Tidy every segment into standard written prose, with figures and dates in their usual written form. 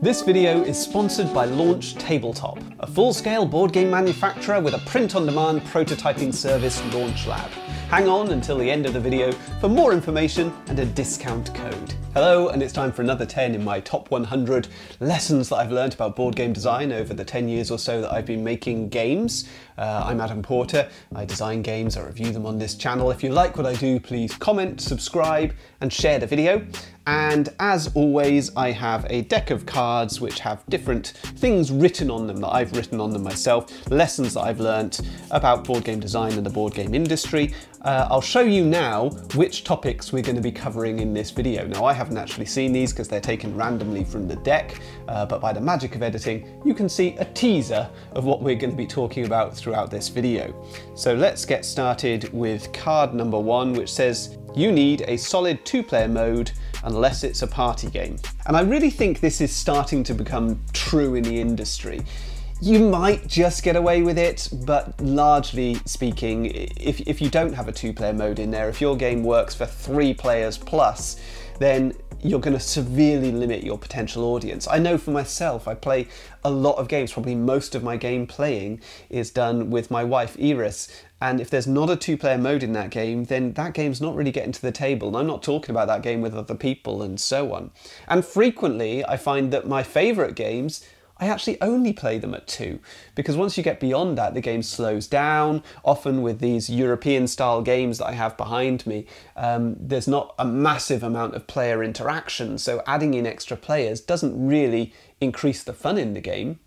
This video is sponsored by Launch Tabletop, a full-scale board game manufacturer with a print-on-demand prototyping service, Launch Lab. Hang on until the end of the video for more information and a discount code. Hello, and it's time for another 10 in my top 100 lessons that I've learned about board game design over the 10 years or so that I've been making games. I'm Adam Porter, I design games, I review them on this channel. If you like what I do, please comment, subscribe, and share the video. And as always, I have a deck of cards which have different things written on them that I've written on them myself, lessons that I've learnt about board game design and the board game industry. I'll show you now which topics we're going to be covering in this video. Now, I haven't actually seen these because they're taken randomly from the deck, but by the magic of editing, you can see a teaser of what we're going to be talking about throughout this video. So let's get started with card number 1, which says, you need a solid 2-player mode unless it's a party game. And I really think this is starting to become true in the industry. You might just get away with it, but largely speaking, if you don't have a 2-player mode in there, if your game works for 3 players plus, then you're going to severely limit your potential audience. I know for myself, I play a lot of games, probably most of my game playing is done with my wife Iris, and if there's not a 2-player mode in that game, then that game's not really getting to the table, and I'm not talking about that game with other people and so on. And frequently I find that my favourite games, I actually only play them at 2, because once you get beyond that, the game slows down. Often with these European style games that I have behind me, there's not a massive amount of player interaction, so adding in extra players doesn't really increase the fun in the game.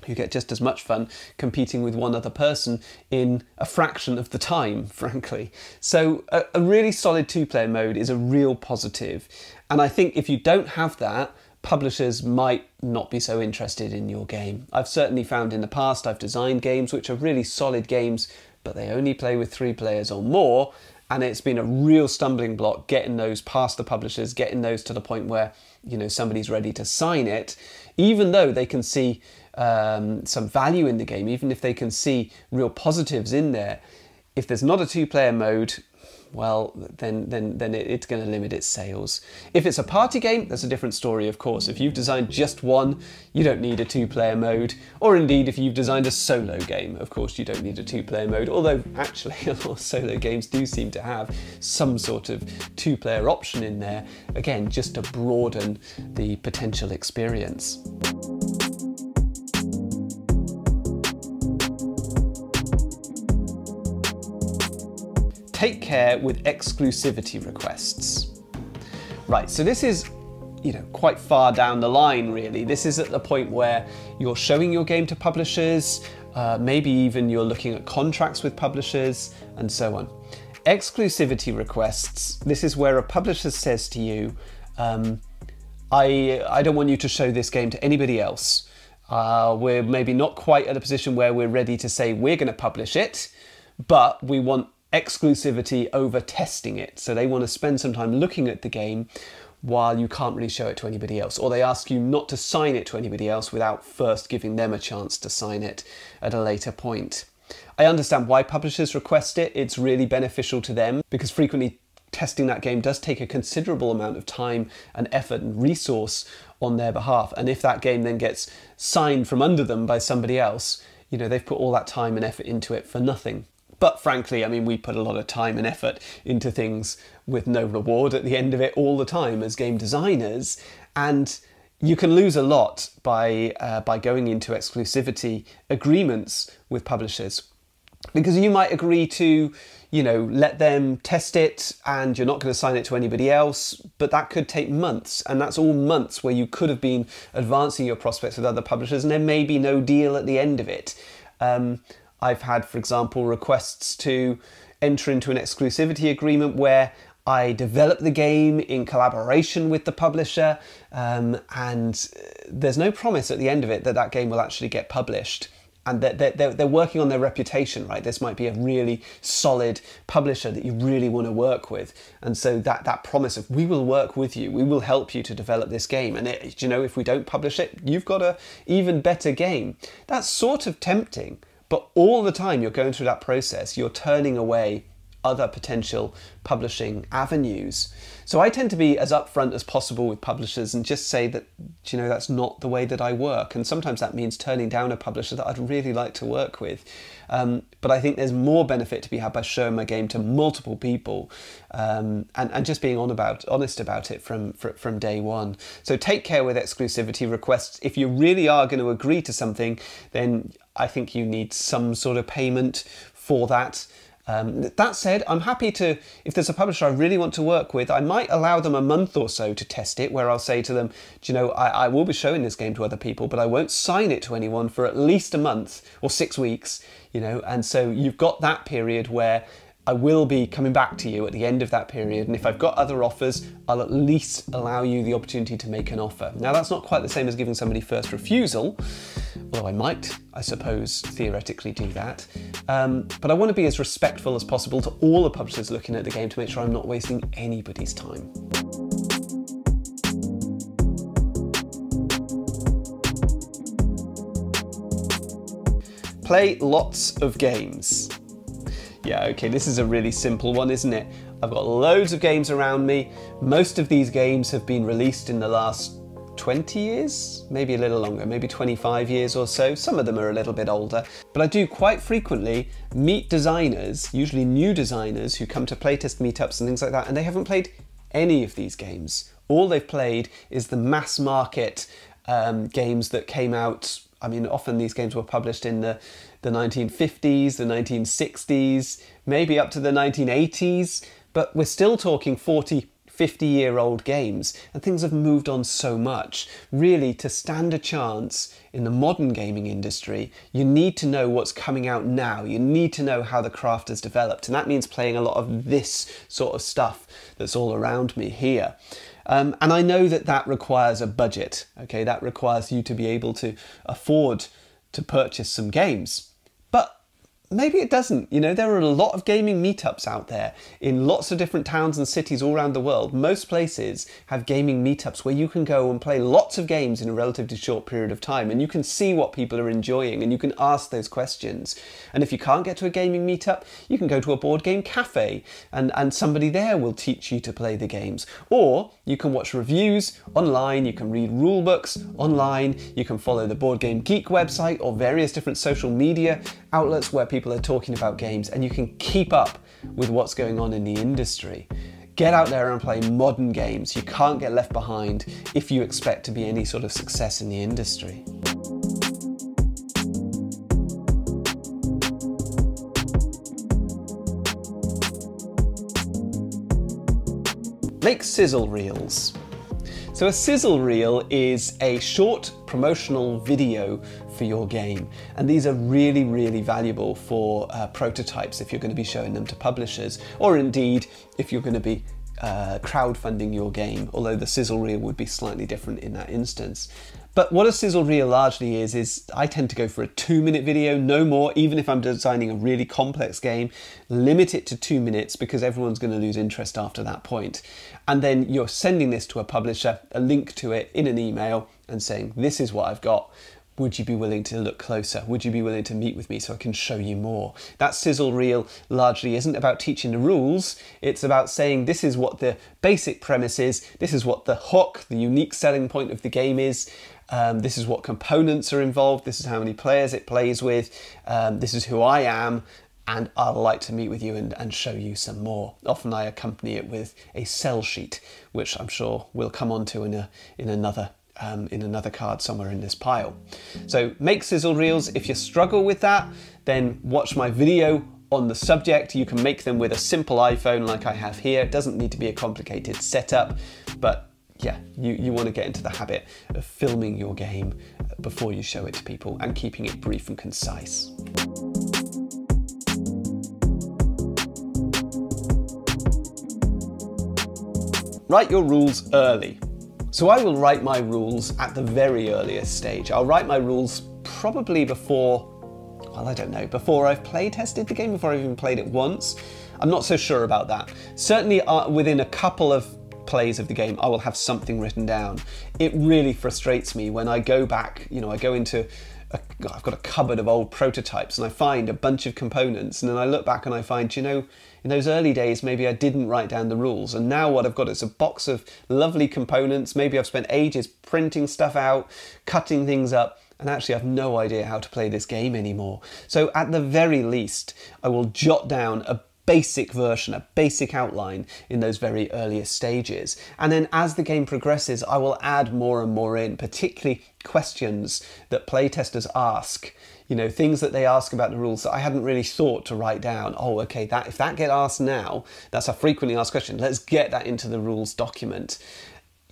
You get just as much fun competing with one other person in a fraction of the time, frankly. So a really solid 2-player mode is a real positive, and I think if you don't have that, publishers might not be so interested in your game. I've certainly found in the past I've designed games which are really solid games, but they only play with 3 players or more, and it's been a real stumbling block getting those past the publishers, getting those to the point where, you know, somebody's ready to sign it, even though they can see some value in the game, even if they can see real positives in there. If there's not a 2-player mode, well, then it's going to limit its sales. If it's a party game, that's a different story, of course. If you've designed just one, you don't need a 2-player mode. Or indeed, if you've designed a solo game, of course, you don't need a 2-player mode. Although, actually, a lot of solo games do seem to have some sort of 2-player option in there. Again, just to broaden the potential experience. Take care with exclusivity requests. Right, so this is, you know, quite far down the line, really. This is at the point where you're showing your game to publishers, maybe even you're looking at contracts with publishers, and so on. Exclusivity requests, this is where a publisher says to you, I don't want you to show this game to anybody else. We're maybe not quite at a position where we're ready to say we're going to publish it, but we want exclusivity over testing it. So they want to spend some time looking at the game while you can't really show it to anybody else, or they ask you not to sign it to anybody else without first giving them a chance to sign it at a later point. I understand why publishers request it. It's really beneficial to them because frequently testing that game does take a considerable amount of time and effort and resource on their behalf, and if that game then gets signed from under them by somebody else, you know, they've put all that time and effort into it for nothing. But frankly, I mean, we put a lot of time and effort into things with no reward at the end of it all the time as game designers, and you can lose a lot by going into exclusivity agreements with publishers. Because you might agree to, you know, let them test it and you're not going to sign it to anybody else, but that could take months, and that's all months where you could have been advancing your prospects with other publishers and there may be no deal at the end of it. I've had, for example, requests to enter into an exclusivity agreement where I develop the game in collaboration with the publisher, and there's no promise at the end of it that that game will actually get published. And they're working on their reputation, right? This might be a really solid publisher that you really want to work with. And so that promise of, we will work with you, we will help you to develop this game. And you know, if we don't publish it, you've got an even better game. That's sort of tempting. But all the time you're going through that process, you're turning away other potential publishing avenues. So I tend to be as upfront as possible with publishers and just say that, you know, that's not the way that I work. And sometimes that means turning down a publisher that I'd really like to work with. But I think there's more benefit to be had by showing my game to multiple people and just being honest about it from day one. So take care with exclusivity requests. If you really are going to agree to something, then I think you need some sort of payment for that. That said, I'm happy to, if there's a publisher I really want to work with, I might allow them a month or so to test it, where I'll say to them, do you know, I will be showing this game to other people, but I won't sign it to anyone for at least a month or 6 weeks, you know, and so you've got that period where I will be coming back to you at the end of that period, and if I've got other offers, I'll at least allow you the opportunity to make an offer. Now, that's not quite the same as giving somebody first refusal, although I might, I suppose, theoretically do that. But I want to be as respectful as possible to all the publishers looking at the game to make sure I'm not wasting anybody's time. Play lots of games. Yeah, okay, this is a really simple one, isn't it? I've got loads of games around me. Most of these games have been released in the last 20 years, maybe a little longer, maybe 25 years or so. Some of them are a little bit older, but I do quite frequently meet designers, usually new designers, who come to playtest meetups and things like that, and they haven't played any of these games. All they've played is the mass market games that came out. I mean, often these games were published in the 1950s, the 1960s, maybe up to the 1980s, but we're still talking 40, 50-year-old games, and things have moved on so much. Really, to stand a chance in the modern gaming industry, you need to know what's coming out now. You need to know how the craft has developed, and that means playing a lot of this sort of stuff that's all around me here. And I know that that requires a budget, okay? That requires you to be able to afford to purchase some games. But maybe it doesn't. You know, there are a lot of gaming meetups out there in lots of different towns and cities all around the world. Most places have gaming meetups where you can go and play lots of games in a relatively short period of time, and you can see what people are enjoying and you can ask those questions. And if you can't get to a gaming meetup, you can go to a board game cafe and somebody there will teach you to play the games. Or you can watch reviews online, you can read rule books online, you can follow the Board Game Geek website or various different social media outlets where people are talking about games, and you can keep up with what's going on in the industry. Get out there and play modern games. You can't get left behind if you expect to be any sort of success in the industry. Make sizzle reels. So a sizzle reel is a short promotional video for your game, and these are really, really valuable for prototypes if you're going to be showing them to publishers, or indeed if you're going to be crowdfunding your game, although the sizzle reel would be slightly different in that instance. But what a sizzle reel largely is I tend to go for a 2-minute video, no more. Even if I'm designing a really complex game, limit it to 2 minutes because everyone's going to lose interest after that point. And then you're sending this to a publisher, a link to it in an email, and saying, this is what I've got. Would you be willing to look closer? Would you be willing to meet with me so I can show you more? That sizzle reel largely isn't about teaching the rules. It's about saying this is what the basic premise is. This is what the hook, the unique selling point of the game is. This is what components are involved. This is how many players it plays with. This is who I am. And I'd like to meet with you and show you some more. Often I accompany it with a sell sheet, which I'm sure we'll come on to in another card somewhere in this pile. So make sizzle reels. If you struggle with that, then watch my video on the subject. You can make them with a simple iPhone like I have here. It doesn't need to be a complicated setup, but yeah, you want to get into the habit of filming your game before you show it to people and keeping it brief and concise. Write your rules early. So I will write my rules at the very earliest stage. I'll write my rules probably before, well, I don't know, before I've play tested the game, before I've even played it once. I'm not so sure about that. Certainly within a couple of plays of the game, I will have something written down. It really frustrates me when I go back, you know, I go into I've got a cupboard of old prototypes and I find a bunch of components, and then I look back and I find, you know, in those early days maybe I didn't write down the rules, and now what I've got is a box of lovely components. Maybe I've spent ages printing stuff out, cutting things up, and actually I've no idea how to play this game anymore. So at the very least, I will jot down a basic version, a basic outline in those very earliest stages. And then as the game progresses, I will add more and more in, particularly questions that playtesters ask. You know, things that they ask about the rules that I hadn't really thought to write down. Oh, okay, if that gets asked now, that's a frequently asked question. Let's get that into the rules document.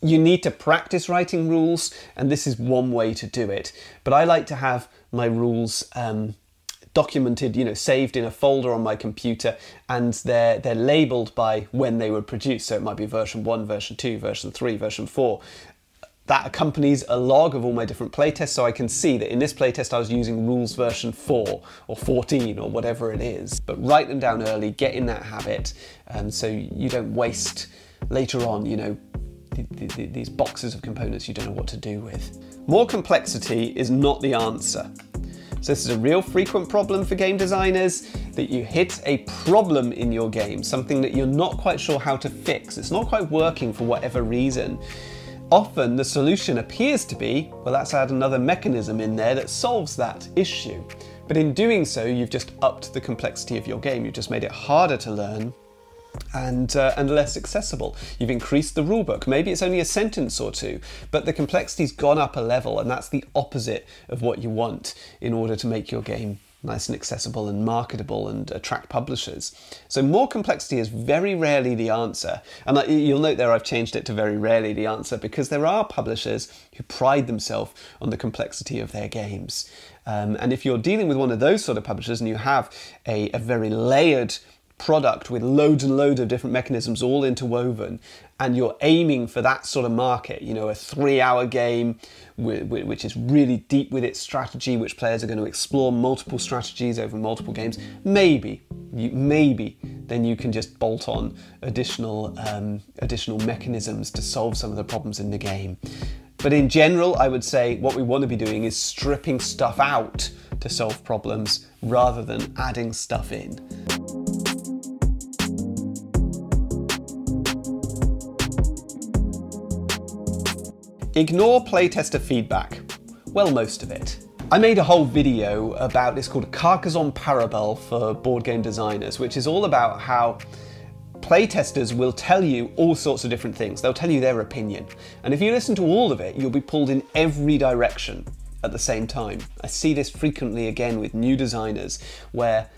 You need to practice writing rules, and this is one way to do it. But I like to have my rules documented, you know, saved in a folder on my computer, and they're labeled by when they were produced. So it might be version 1, version 2, version 3, version 4. That accompanies a log of all my different playtests, so I can see that in this playtest I was using rules version 4 or 14 or whatever it is. But write them down early, get in that habit, so you don't waste later on, you know, these boxes of components you don't know what to do with. More complexity is not the answer. So this is a real frequent problem for game designers, that you hit a problem in your game, something that you're not quite sure how to fix. It's not quite working for whatever reason. Often the solution appears to be, well, let's add another mechanism in there that solves that issue. But in doing so, you've just upped the complexity of your game. You've just made it harder to learn and less accessible. You've increased the rulebook. Maybe it's only a sentence or two, but the complexity's gone up a level, and that's the opposite of what you want in order to make your game nice and accessible and marketable and attract publishers. So more complexity is very rarely the answer. And you'll note there I've changed it to very rarely the answer, because there are publishers who pride themselves on the complexity of their games. And if you're dealing with one of those sort of publishers and you have a very layered product with loads and loads of different mechanisms all interwoven, and you're aiming for that sort of market, you know, a 3-hour game which is really deep with its strategy, which players are going to explore multiple strategies over multiple games, maybe then you can just bolt on additional mechanisms to solve some of the problems in the game. But in general, I would say what we want to be doing is stripping stuff out to solve problems rather than adding stuff in. Ignore playtester feedback. Well, most of it. I made a whole video about this called Carcassonne Parabole for board game designers, which is all about how playtesters will tell you all sorts of different things. They'll tell you their opinion. And if you listen to all of it, you'll be pulled in every direction at the same time. I see this frequently again with new designers, where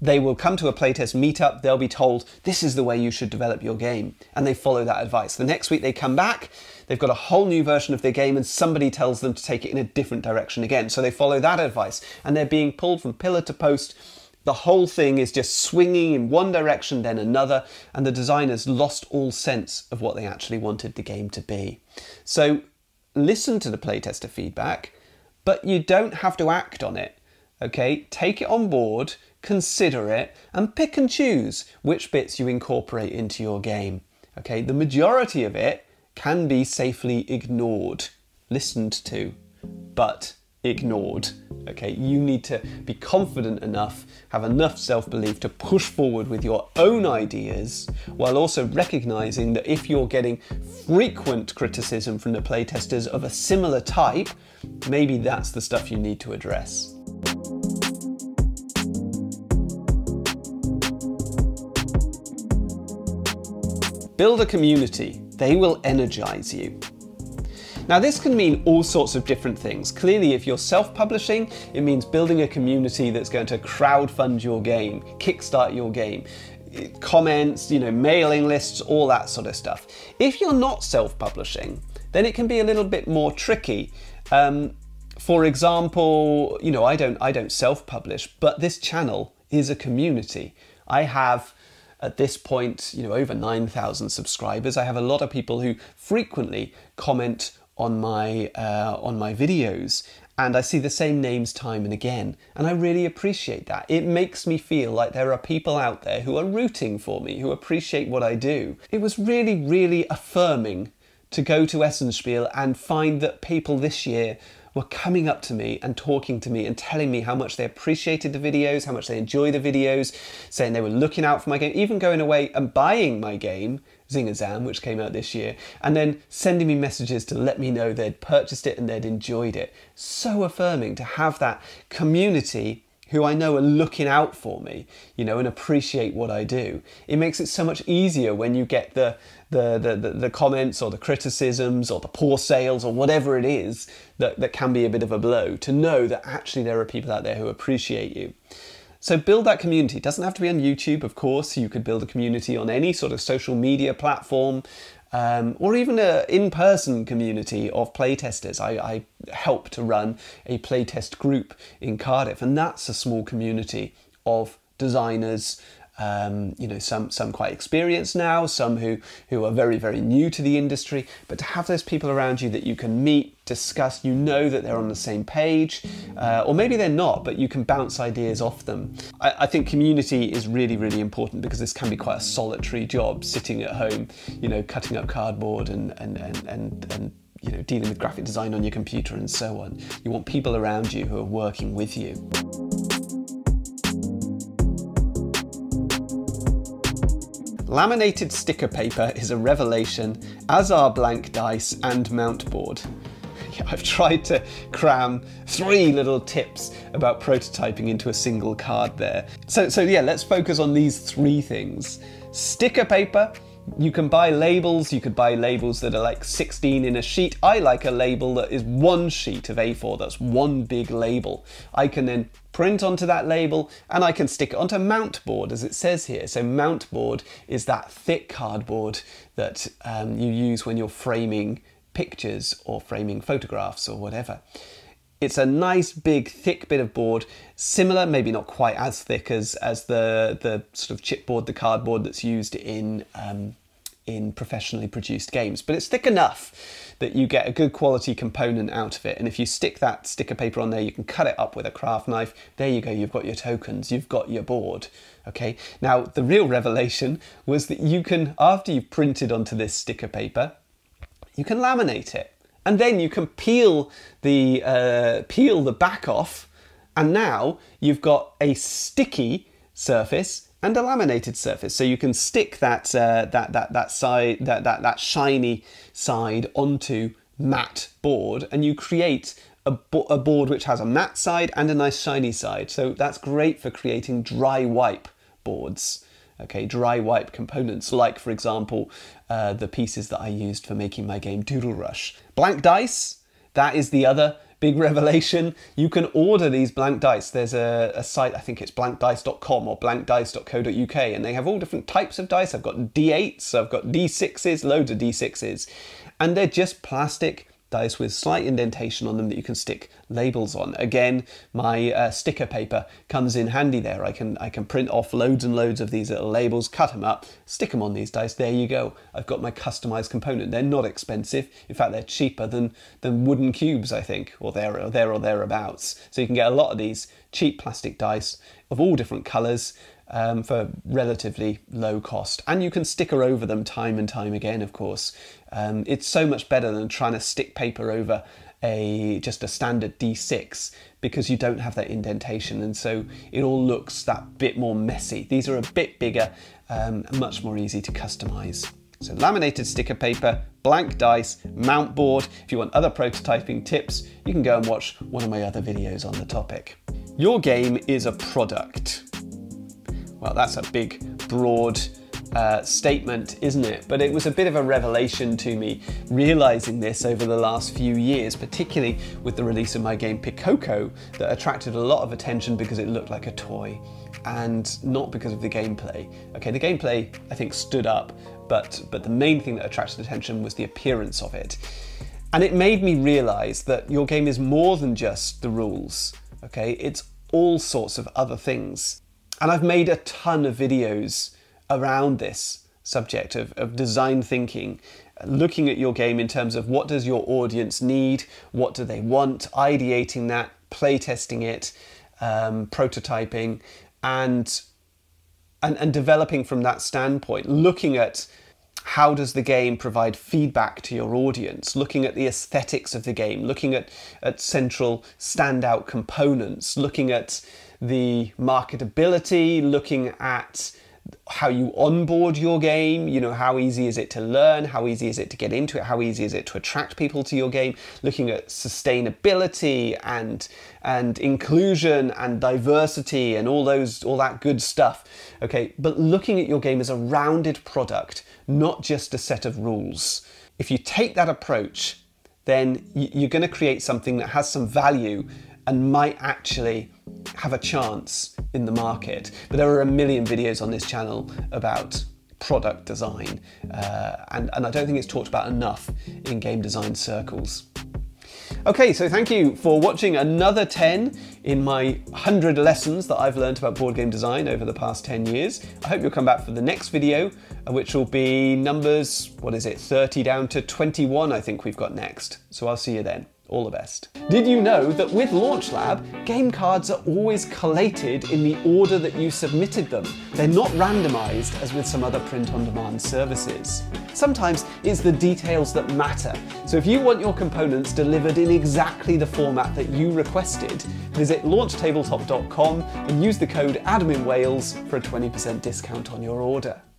they will come to a playtest meetup, they'll be told, this is the way you should develop your game, and they follow that advice. The next week they come back, they've got a whole new version of their game, and somebody tells them to take it in a different direction again. So they follow that advice, and they're being pulled from pillar to post. The whole thing is just swinging in one direction, then another, and the designers lost all sense of what they actually wanted the game to be. So listen to the playtester feedback, but you don't have to act on it. Okay, take it on board, consider it, and pick and choose which bits you incorporate into your game. Okay, the majority of it can be safely ignored, listened to, but ignored. Okay, you need to be confident enough, have enough self-belief to push forward with your own ideas, while also recognizing that if you're getting frequent criticism from the playtesters of a similar type, maybe that's the stuff you need to address. Build a community. They will energize you. Now this can mean all sorts of different things. Clearly, if you're self-publishing, it means building a community that's going to crowdfund your game, kickstart your game, comments, you know, mailing lists, all that sort of stuff. If you're not self-publishing, then it can be a little bit more tricky. For example, you know, I don't self-publish, but this channel is a community. I have, at this point, you know, over 9,000 subscribers. I have a lot of people who frequently comment on my videos, and I see the same names time and again, and I really appreciate that. It makes me feel like there are people out there who are rooting for me, who appreciate what I do. It was really, really affirming to go to Essenspiel and find that people this year were coming up to me and talking to me and telling me how much they appreciated the videos, how much they enjoy the videos, saying they were looking out for my game, even going away and buying my game, Zingazam, which came out this year, and then sending me messages to let me know they'd purchased it and they'd enjoyed it. So affirming to have that community who I know are looking out for me, you know, and appreciate what I do. It makes it so much easier when you get the comments or the criticisms or the poor sales or whatever it is that can be a bit of a blow, to know that actually there are people out there who appreciate you. So build that community. It doesn't have to be on YouTube, of course. You could build a community on any sort of social media platform, or even an in-person community of playtesters. I help to run a playtest group in Cardiff, and that's a small community of designers, you know, some quite experienced now, some who are very, very new to the industry, but to have those people around you that you can meet, discuss, you know that they're on the same page, or maybe they're not, but you can bounce ideas off them. I think community is really, really important, because this can be quite a solitary job, sitting at home, you know, cutting up cardboard and you know, dealing with graphic design on your computer and so on. You want people around you who are working with you. Laminated sticker paper is a revelation, as are blank dice and mount board. I've tried to cram 3 little tips about prototyping into a single card there. So yeah, let's focus on these 3 things. Sticker paper. You can buy labels. You could buy labels that are like 16 in a sheet. I like a label that is 1 sheet of A4. That's 1 big label. I can then print onto that label and I can stick it onto mount board, as it says here. So mount board is that thick cardboard that you use when you're framing pictures or framing photographs or whatever. It's a nice big thick bit of board, similar, maybe not quite as thick as the sort of chipboard, the cardboard that's used in professionally produced games, but it's thick enough that you get a good quality component out of it. And if you stick that sticker paper on there, you can cut it up with a craft knife. There you go, you've got your tokens, you've got your board. Okay, now the real revelation was that you can, after you've printed onto this sticker paper, you can laminate it. And then you can peel the back off, and now you've got a sticky surface and a laminated surface. So you can stick that shiny side onto matte board, and you create a board which has a matte side and a nice shiny side. So that's great for creating dry wipe boards. Okay, dry wipe components, like for example the pieces that I used for making my game Doodle Rush. Blank dice, that is the other big revelation. You can order these blank dice. There's a site, I think it's blankdice.com or blankdice.co.uk, and they have all different types of dice. I've got D8s, I've got D6s, loads of D6s, and they're just plastic dice with slight indentation on them that you can stick labels on. Again, my sticker paper comes in handy there. I can print off loads and loads of these little labels, cut them up, stick them on these dice. There you go. I've got my customized component. They're not expensive. In fact, they're cheaper than wooden cubes, I think, or there or thereabouts. So you can get a lot of these cheap plastic dice of all different colors for relatively low cost, and you can sticker over them time and time again, of course. It's so much better than trying to stick paper over just a standard D6, because you don't have that indentation, and so it all looks that bit more messy. These are a bit bigger, much more easy to customize. So laminated sticker paper, blank dice, mount board. If you want other prototyping tips, you can go and watch one of my other videos on the topic. Your game is a product. Well, that's a big, broad statement, isn't it? But it was a bit of a revelation to me, realizing this over the last few years, particularly with the release of my game Pikoko, that attracted a lot of attention because it looked like a toy, and not because of the gameplay. Okay, the gameplay, I think, stood up, but the main thing that attracted attention was the appearance of it. And it made me realize that your game is more than just the rules, okay? It's all sorts of other things. And I've made a ton of videos around this subject of design thinking, looking at your game in terms of what does your audience need, what do they want, ideating that, playtesting it, prototyping, and developing from that standpoint, looking at How does the game provide feedback to your audience? Looking at the aesthetics of the game, looking at central standout components, looking at the marketability, looking at how you onboard your game, you know, how easy is it to learn, how easy is it to get into it, how easy is it to attract people to your game, looking at sustainability and inclusion and diversity and all that good stuff. Okay, but looking at your game as a rounded product, not just a set of rules. If you take that approach, then you're going to create something that has some value and might actually have a chance in the market. But there are a million videos on this channel about product design, and I don't think it's talked about enough in game design circles. Okay, so thank you for watching another 10 in my 100 lessons that I've learned about board game design over the past 10 years. I hope you'll come back for the next video, which will be numbers, 30 down to 21 I think we've got next. So I'll see you then. All the best. Did you know that with LaunchLab, game cards are always collated in the order that you submitted them? They're not randomized as with some other print-on-demand services. Sometimes it's the details that matter. So if you want your components delivered in exactly the format that you requested, visit launchtabletop.com and use the code AdamInWales for a 20% discount on your order.